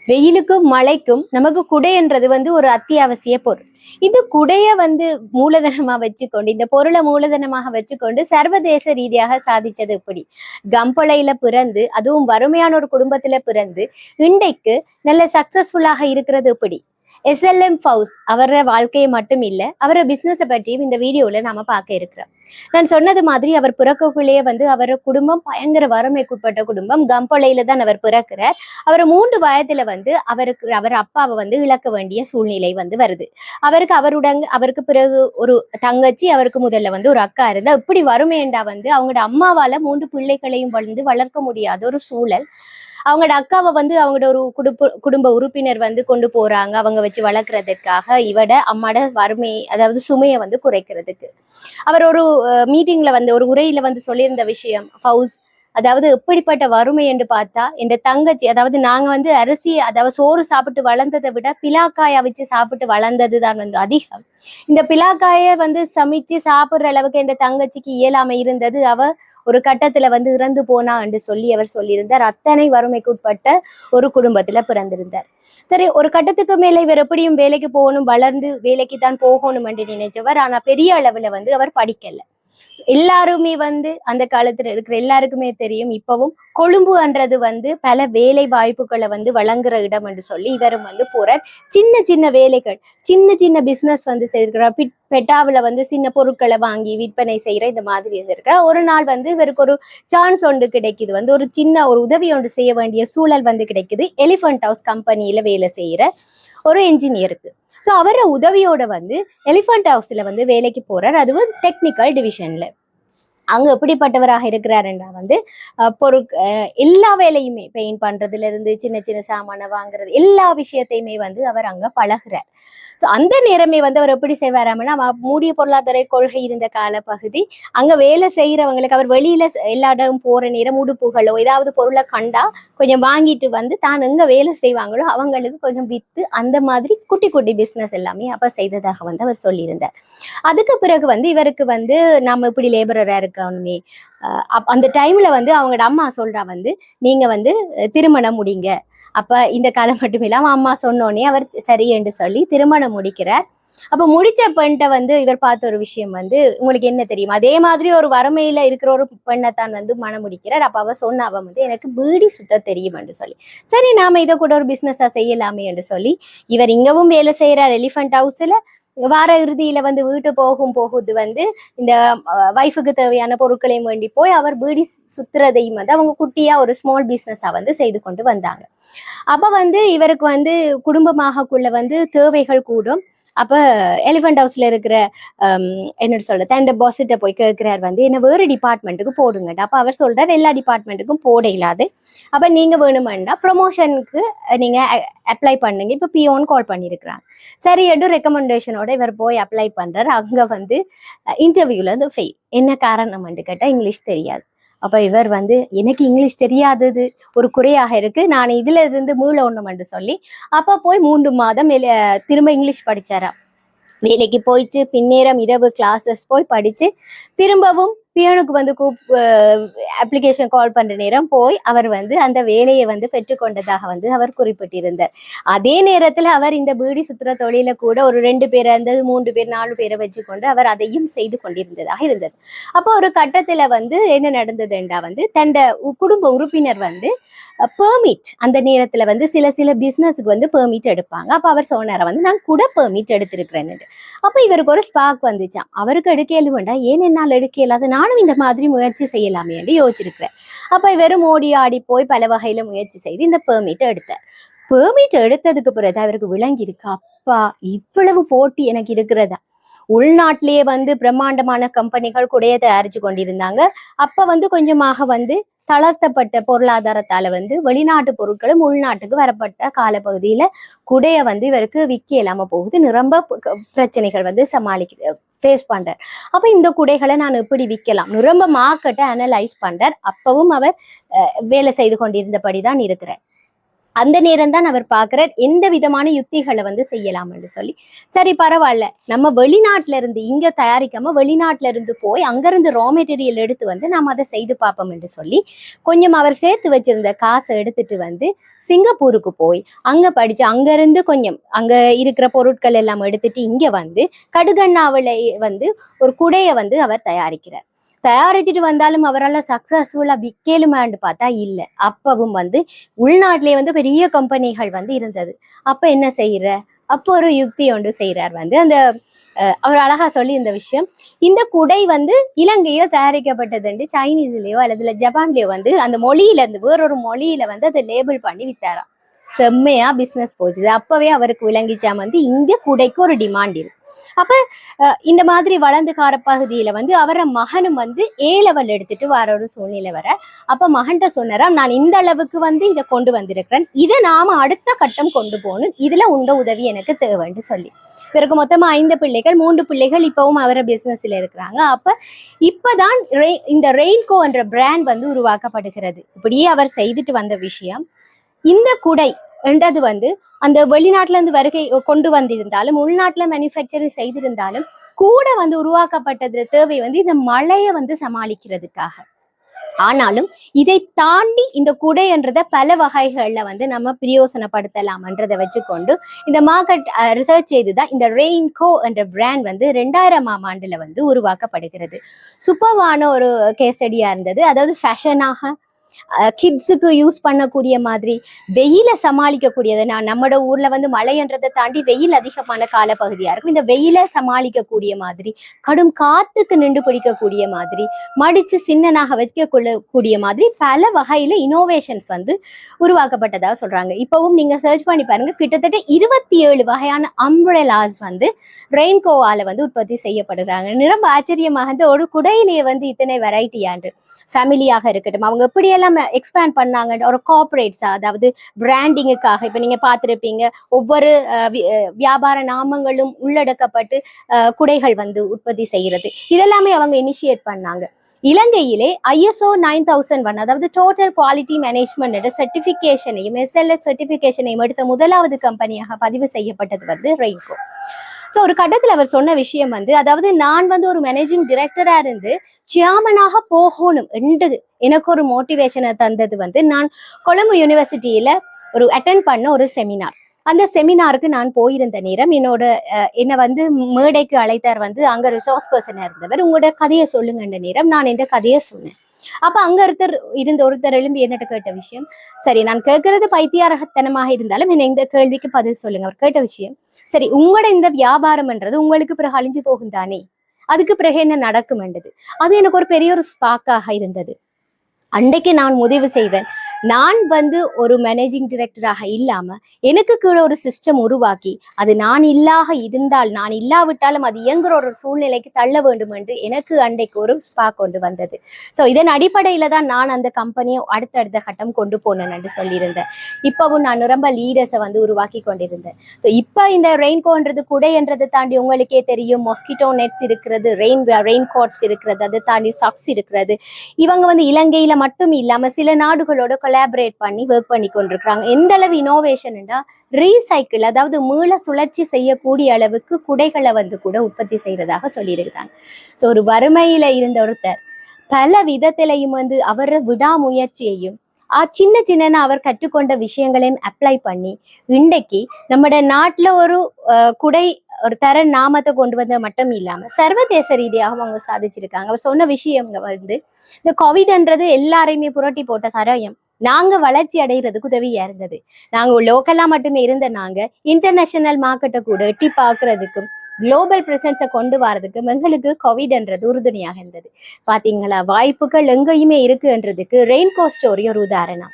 வெயிலுக்கும் மழைக்கும் நமக்கு குடைன்றது ஒரு அத்தியாவசிய பொருள். இந்த குடைய மூலதனமா வச்சுக்கொண்டு, இந்த பொருளை மூலதனமாக வச்சுக்கொண்டு சர்வதேச ரீதியாக சாதிச்சது இப்படி. கம்பளையில பிறந்து, அதுவும் வறுமையான ஒரு குடும்பத்துல பிறந்து இன்றைக்கு நல்ல சக்சஸ்ஃபுல்லாக இருக்கிறது இப்படி. SLM ஃபவுஸ் அவர வாழ்க்கையை மட்டும் இல்ல, அவர பிசினஸ பற்றியும் இந்த வீடியோல நாம பார்க்க இருக்கிறோம். நான் சொன்னது மாதிரி அவர் பிறக்கக்குள்ளேயே அவர் குடும்பம் பயங்கர வறுமைக்குட்பட்ட குடும்பம். கம்பளையில தான் அவர் பிறக்கிறார். அவர் 3 வயதுல அவர் அப்பாவை இழக்க வேண்டிய சூழ்நிலை வருது. அவருக்கு பிறகு ஒரு தங்கச்சி, அவருக்கு முதல்ல ஒரு அக்கா இருந்தா. இப்படி வறுமைண்டா அவங்களோட அம்மாவால 3 பிள்ளைகளையும் வளர்க்க முடியாத ஒரு சூழல். அவங்களோட அக்காவை அவங்களோட ஒரு குடும்ப உறுப்பினர் கொண்டு போறாங்க அவங்க வச்சு வளர்க்கறதுக்காக, இவட அம்மாட வறுமை அதாவது சுமையை குறைக்கிறதுக்கு. அவர் ஒரு மீட்டிங்ல ஒரு உரையில சொல்லியிருந்த விஷயம் ஃபவுஸ், அதாவது எப்படிப்பட்ட வறுமை என்று பார்த்தா, இந்த தங்கச்சி அதாவது நாங்க அரிசி அதாவது சோறு சாப்பிட்டு வளர்ந்ததை விட பிலாக்காயை வச்சு சாப்பிட்டு வளர்ந்தது தான் அதிகம். இந்த பிலாக்காயை சமைச்சு சாப்பிடுற அளவுக்கு இந்த தங்கச்சிக்கு இயலாமை இருந்தது. அவ ஒரு கட்டத்துல இறந்து போனா என்று சொல்லி அவர் சொல்லியிருந்தார். அத்தனை வறுமைக்கு உட்பட்ட ஒரு குடும்பத்துல பிறந்திருந்தார். சரி, ஒரு கட்டத்துக்கு மேல இவர் எப்படியும் வேலைக்கு போகணும், வளர்ந்து வேலைக்கு தான் போகணும் என்று நினைச்சவர். ஆனா பெரிய அளவுல அவர் படிக்கல. எல்லாருமே அந்த காலத்துல இருக்கிற எல்லாருக்குமே தெரியும், இப்பவும் கொழும்புன்றது பல வேலை வாய்ப்புகளை வழங்குற இடம் என்று சொல்லி இவரும் போறார். சின்ன சின்ன வேலைகள், சின்ன சின்ன பிசினஸ் செய்திருக்கிறார். பெட்டாவில சின்ன பொருட்களை வாங்கி விற்பனை செய்யற இந்த மாதிரி இருந்திருக்கிறார். ஒரு நாள் இவருக்கு ஒரு சான்ஸ் ஒன்று கிடைக்குது. ஒரு சின்ன ஒரு உதவி ஒன்று செய்ய வேண்டிய சூழல் கிடைக்குது. எலிஃபண்ட் ஹவுஸ் கம்பெனியில வேலை செய்யற ஒரு என்ஜினியருக்கு. ஸோ அவர உதவியோட எலிஃபண்ட் ஹவுஸ்ல வேலைக்கு போறார். அதுவும் டெக்னிக்கல் டிவிஷன்ல. அங்க எப்படிப்பட்டவராக இருக்கிறாருன்றா எல்லா வேலையுமே பெயிண்ட் பண்றதுல இருந்து சின்ன சின்ன சாமான வாங்குறது எல்லா விஷயத்தையுமே அவர் அங்க பழகுறார். ஸோ அந்த நேரமே அவர் எப்படி செய்வாராமன்னா, மூடிய பொருளாதார கொள்கை இருந்த கால பகுதி அங்க வேலை செய்யறவங்களுக்கு அவர் வெளியில எல்லா இடம் போற நேரம் உடுப்புகளோ ஏதாவது பொருளை கண்டா கொஞ்சம் வாங்கிட்டு தான் எங்க வேலை செய்வாங்களோ அவங்களுக்கு கொஞ்சம் வித்து அந்த மாதிரி குட்டி குட்டி பிசினஸ் எல்லாமே அப்ப செய்ததாக அவர் சொல்லியிருந்தார். அதுக்கு பிறகு இவருக்கு நம்ம இப்படி லேபரரா இருக்கணுமே, அந்த டைம்ல அவங்களோட அம்மா சொல்றா நீங்க திருமணம் முடிங்க. அப்ப இந்த காலம் மட்டும் இல்லாம அம்மா சொன்னோடனே அவர் சரி என்று சொல்லி திருமணம் முடிக்கிறார். அப்ப முடிச்ச பெண்கிட்ட இவர் பார்த்த ஒரு விஷயம் உங்களுக்கு என்ன தெரியும், அதே மாதிரி ஒரு வறுமையில இருக்கிற ஒரு பெண்ணைத்தான் மனம் முடிக்கிறார். அப்ப அவ சொன்ன அவ எனக்கு பீடி சுத்த தெரியும் என்று சொல்லி, சரி நாம இதை கூட ஒரு பிசினஸா செய்யலாமே என்று சொல்லி இவர் இங்கவும் வேலை செய்யறார் எலிஃபண்ட் ஹவுஸ்ல. வார இறுதியில வீட்டு போகுது இந்த வைஃபுக்கு தேவையான பொருட்களையும் வேண்டி போய் அவர் பீடி சுத்துறதையும் அவங்க குட்டியா ஒரு ஸ்மால் பிசினஸா செய்து கொண்டு வந்தாங்க. அப்ப இவருக்கு குடும்பமாகக்குள்ள தேவைகள் கூடும். அப்ப எலிஃபண்ட் ஹவுஸ்ல இருக்கிற என்ன சொல்ற தன் பாசிட்ட போய் கேட்கிறார் என்ன வேறு டிபார்ட்மெண்ட்டுக்கு போடுங்க. அப்ப அவர் சொல்றாரு எல்லா டிபார்ட்மெண்ட்டுக்கும் போட இல்லாது, அப்ப நீங்க வேணுமெண்டா ப்ரொமோஷனுக்கு நீங்க அப்ளை பண்ணுங்க. இப்ப பியோன்னு கால் பண்ணிருக்கிறாங்க. சரி என்று ரெக்கமெண்டேஷனோட இவர் போய் அப்ளை பண்றாரு. அங்க இன்டர்வியூல ஃபெயில். என்ன காரணம் கேட்டா இங்கிலீஷ் தெரியாது. அப்ப இவர் எனக்கு இங்கிலீஷ் தெரியாதது ஒரு குறையாக இருக்கு, நான் இதுல இருந்து மீளணும் என்று சொல்லி அப்ப போய் 3 மாதம் திரும்ப இங்கிலீஷ் படிச்சாராம். வேலைக்கு போயிட்டு பின்னேரம் இரவு கிளாஸஸ் போய் படிச்சு திரும்பவும் பியனுக்கு அப்ளிகேஷன் கால் பண்ற நேரம் போய் அவர் அந்த வேலையை பெற்றுக்கொண்டதாக அவர் குறிப்பிட்டிருந்தார். அதே நேரத்துல அவர் இந்த பீடி சுத்துற தொழில கூட ஒரு 2 பேர் 3 பேர் 4 பேரை வச்சுக்கொண்டு அவர் அதையும் செய்து கொண்டிருந்ததாக இருந்தது. அப்போ ஒரு கட்டத்துல என்ன நடந்ததுண்டா தண்ட குடும்ப உறுப்பினர் பெர்மிட் அந்த நேரத்துல சில பிசினஸுக்கு பெர்மிட் எடுப்பாங்க. அப்ப அவர் சொன்னார நான் கூட பெர்மிட் எடுத்திருக்கிறேன்னு. அப்ப இவருக்கு ஒரு ஸ்பார்க் வந்துச்சான், அவருக்கு எடுக்கல வேண்டாம், ஏன் என்னால் எடுக்க இல்லாத, நானும் இந்த மாதிரி முயற்சி செய்யலாமே என்று யோசிச்சிருக்கிறேன். அப்ப இவரும் ஓடி ஆடி போய் பல வகையில முயற்சி செய்து இந்த பெர்மிட் எடுத்தார். பெர்மிட் எடுத்ததுக்கு பிறகு அவருக்கு விளங்கி இருக்கு, அப்பா இவ்வளவு போட்டி எனக்கு இருக்கிறதா. உள்நாட்டிலேயே பிரம்மாண்டமான கம்பெனிகள் குடைய தயாரிச்சு கொண்டிருந்தாங்க. அப்ப கொஞ்சமாக தளர்த்தப்பட்ட பொருளாதாரத்தால வெளிநாட்டு பொருட்களும் உள்நாட்டுக்கு வரப்பட்ட காலப்பகுதியில குடைய இவருக்கு விற்க இல்லாம போகுது. நிரம்ப பிரச்சனைகள் ஃபேஸ் பண்றார். அப்ப இந்த குடைகளை நான் எப்படி விற்கலாம், நிரம்ப மார்க்கெட்டை அனலைஸ் பண்றார். அப்பவும் அவர் வேலை செய்து கொண்டிருந்தபடிதான் இருக்கிறார். அந்த நேரம் தான் அவர் பார்க்கிறார் எந்த விதமான யுத்திகளை வந்து செய்யலாம் என்று சொல்லி. சரி பரவாயில்ல, நம்ம வெளிநாட்டுல இருந்து இங்க தயாரிக்காம வெளிநாட்டுல இருந்து போய் அங்கிருந்து ரா மெட்டீரியல் எடுத்து வந்து நாம் அதை செய்து பார்ப்போம் என்று சொல்லி கொஞ்சம் அவர் சேர்த்து வச்சிருந்த காசை எடுத்துட்டு வந்து சிங்கப்பூருக்கு போய் அங்க படிச்சு அங்கிருந்து கொஞ்சம் அங்க இருக்கிற பொருட்கள் எல்லாம் எடுத்துட்டு இங்க வந்து கடுகண்ணாவில வந்து ஒரு குடையை வந்து அவர் தயாரிக்கிறார். தயாரிச்சுட்டு வந்தாலும் அவரால் சக்சஸ்ஃபுல்லா விற்கலுமான்னு பார்த்தா இல்லை. அப்பவும் வந்து உள்நாட்டிலேயே வந்து பெரிய கம்பெனிகள் வந்து இருந்தது. அப்ப என்ன செய்யற, அப்போ ஒரு யுக்தி ஒன்று செய்யறார் வந்து அந்த அவர் அழகா சொல்லி இந்த விஷயம், இந்த குடை வந்து இலங்கையில தயாரிக்கப்பட்டது சைனீஸ்லயோ அல்லது ஜப்பான்லயோ வந்து அந்த மொழியில இருந்து வேறொரு மொழியில வந்து அதை லேபிள் பண்ணி வித்தாராம். செம்மையா பிசினஸ் போச்சுது. அப்பவே அவருக்கு விளங்கிச்சா வந்து இங்க குடைக்கு ஒரு டிமாண்ட் இருக்கு. அப்ப இந்த மாதிரி வளர்ந்து கார பகுதியில வந்து அவர மகனும் வந்து ஏ லெவல் எடுத்துட்டு வர ஒரு சூழ்நிலை வர, அப்ப மகன்கிட்ட சொன்னாராம், நான் இந்த அளவுக்கு வந்து இதை கொண்டு வந்திருக்கிறேன், இதை நாம அடுத்த கட்டம் கொண்டு போகணும், இதுல உண்ட உதவி எனக்கு தேவைன்னு சொல்லி. பிறகு மொத்தமா 5 பிள்ளைகள், 3 பிள்ளைகள் இப்பவும் அவர பிசினஸ்ல இருக்கிறாங்க. அப்ப இப்பதான் இந்த ரெயின்கோ என்ற பிராண்ட் வந்து உருவாக்கப்படுகிறது. இப்படியே அவர் செய்துட்டு வந்த விஷயம் இந்த குடை என்றது வந்து அந்த வெளிநாட்டுல இருந்து வருகை கொண்டு வந்திருந்தாலும் உள்நாட்டுல மேனுஃபேக்சரிங் செய்திருந்தாலும் கூட வந்து உருவாக்கப்பட்டது தேவை வந்து இந்த மழையை வந்து சமாளிக்கிறதுக்காக. ஆனாலும் இதை தாண்டி இந்த குடை என்றதை பல வகைகள்ல வந்து நம்ம பிரயோசனப்படுத்தலாம்ன்றதை வச்சுக்கொண்டு இந்த மார்க்கெட் ரிசர்ச் செய்துதான் இந்த ரெயின்கோ என்ற பிராண்ட் வந்து 2000ஆம் ஆண்டுல வந்து உருவாக்கப்படுகிறது. சூப்பர்வான ஒரு கேஸ் ஸ்டடியா இருந்தது. அதாவது ஃபேஷனாக கிட்ஸுக்கு யூஸ் பண்ணக்கூடிய மாதிரி, வெயில சமாளிக்கக்கூடியது. நம்மளோட ஊர்ல வந்து மழைன்றதை தாண்டி வெயில் அதிகமான காலப்பகுதியா இருக்கும். இந்த வெயில சமாளிக்கக்கூடிய மாதிரி, கடும் காத்துக்கு நின்று பிடிக்கக்கூடிய மாதிரி, மடிச்சு சின்னனாக வைக்க கொள்ளக்கூடிய மாதிரி பல வகையில இனோவேஷன்ஸ் வந்து உருவாக்கப்பட்டதாக சொல்றாங்க. இப்பவும் நீங்க சர்ச் பண்ணி பாருங்க, கிட்டத்தட்ட 27 வகையான அம்ப்ரெலாஸ் வந்து ரெயின்கோவால வந்து உற்பத்தி செய்யப்படுறாங்க. ரொம்ப ஆச்சரியமாக இந்த ஒரு குடையிலேயே வந்து இத்தனை வெரைட்டியாண்டு ஃபேமிலியாக இருக்கட்டும், அவங்க எப்படியெல்லாம் எக்ஸ்பேண்ட் பண்ணாங்க. ஒரு கார்பரேட்ஸா, அதாவது பிராண்டிங்குக்காக இப்ப நீங்க பார்த்துருப்பீங்க, ஒவ்வொரு வியாபார நாமங்களும் உள்ளடக்கப்பட்டு குடைகள் வந்து உற்பத்தி செய்யறது, இதெல்லாமே அவங்க இனிஷியேட் பண்ணாங்க. இலங்கையிலே ISO 9001, அதாவது டோட்டல் குவாலிட்டி மேனேஜ்மெண்ட் சர்டிபிகேஷனையும் SLS சர்டிபிகேஷனையும் எடுத்த முதலாவது கம்பெனியாக பதிவு செய்யப்பட்டது வந்து ரெயின்கோ. ஸோ ஒரு கட்டத்தில் அவர் சொன்ன விஷயம் வந்து, அதாவது நான் வந்து ஒரு மேனேஜிங் டிரெக்டரா இருந்து சேர்மனாக போகணும் என்றது எனக்கு ஒரு மோட்டிவேஷனை தந்தது வந்து, நான் கொழும்பு யூனிவர்சிட்டியில ஒரு அட்டென்ட் பண்ண ஒரு செமினார். அந்த செமினாருக்கு நான் போயிருந்த நேரம் என்னை வந்து மேடைக்கு அழைத்தார் வந்து அங்க ரிசோர்ஸ் பர்சனாக இருந்தவர். உங்களோட கதையை சொல்லுங்கன்ற நேரம் நான் என்ற கதையை சொன்னேன். அப்ப அங்க ஒருத்தர் எழும்பி என்னட்ட கேட்ட விஷயம், சரி நான் கேட்கறது பைத்தியாரத்தனமாக இருந்தாலும் என்ன இந்த கேள்விக்கு பதில் சொல்லுங்க. அவர் கேட்ட விஷயம், சரி உங்களோட இந்த வியாபாரம்ன்றது உங்களுக்கு பிறகு அழிஞ்சு போகும் தானே, அதுக்கு பிறகு என்ன நடக்கும்ன்றது. அது எனக்கு ஒரு பெரிய ஒரு ஸ்பாக்காக இருந்தது. அன்றைக்கு நான் முடிவு செய்வேன், நான் வந்து ஒரு மேனேஜிங் டிரெக்டராக இல்லாம எனக்கு கீழே ஒரு சிஸ்டம் உருவாக்கி, அது நான் இல்லாவிட்டாலும் அது இயங்குற ஒரு சூழ்நிலைக்கு தள்ள வேண்டும் என்று எனக்கு அன்றைக்கு ஒரு ஸ்பாக் கொண்டு வந்தது. ஸோ இதன் அடிப்படையில தான் நான் அந்த கம்பெனியை அடுத்தடுத்த கட்டம் கொண்டு போனேன் என்று சொல்லியிருந்தேன். இப்பவும் நான் ரொம்ப லீடர்ஸை வந்து உருவாக்கி கொண்டிருந்தேன். ஸோ இப்போ இந்த ரெயின்கோன்றது குடை என்றதை தாண்டி உங்களுக்கே தெரியும், மொஸ்கிட்டோ நெட்ஸ் இருக்கிறது, ரெயின் கோட்ஸ் இருக்கிறது, அதை தாண்டி சாக்ஸ் இருக்கிறது. இவங்க வந்து இலங்கையில மட்டும் இல்லாம சில நாடுகளோட கொலாபரேட் பண்ணி ஒர்க் பண்ணி கொண்டிருக்கிறாங்க. எந்த அளவு இனோவேஷன்டா ரீசைக்கிள், அதாவது மீள சுழற்சி செய்யக்கூடிய அளவுக்கு குடைகளை வந்து கூட உற்பத்தி செய்யறதாக சொல்லியிருக்காங்க. ஸோ ஒரு வறுமையில இருந்த ஒருத்தர் பல விதத்திலையும் வந்து அவர விடாமுயற்சியையும் சின்ன சின்ன அவர் கற்றுக்கொண்ட விஷயங்களையும் அப்ளை பண்ணி இன்றைக்கு நம்ம நாட்டுல ஒரு குடை ஒரு தர நாமத்தை கொண்டு வந்த மட்டும் இல்லாம சர்வதேச ரீதியாகவும் அவங்க சாதிச்சிருக்காங்க. அவர் சொன்ன விஷயங்க வந்து, இந்த கோவிட்ன்றது எல்லாரையுமே புரட்டி போட்ட சரயம் நாங்க வளர்ச்சி அடைகிறதுக்கு உதவியா இருந்தது. நாங்க லோக்கலா மட்டுமே இருந்த நாங்க இன்டர்நேஷனல் மார்க்கெட்டை கூட எட்டி பார்க்கறதுக்கும் குளோபல் பிரசன்ஸை கொண்டு வரதுக்கு எங்களுக்கு கோவிட்ன்றது உறுதுணையாக இருந்தது. பாத்தீங்களா, வாய்ப்புகள் எங்கேயுமே இருக்குன்றதுக்கு ரெயின்கோ ஸ்டோரி ஒரு உதாரணம்.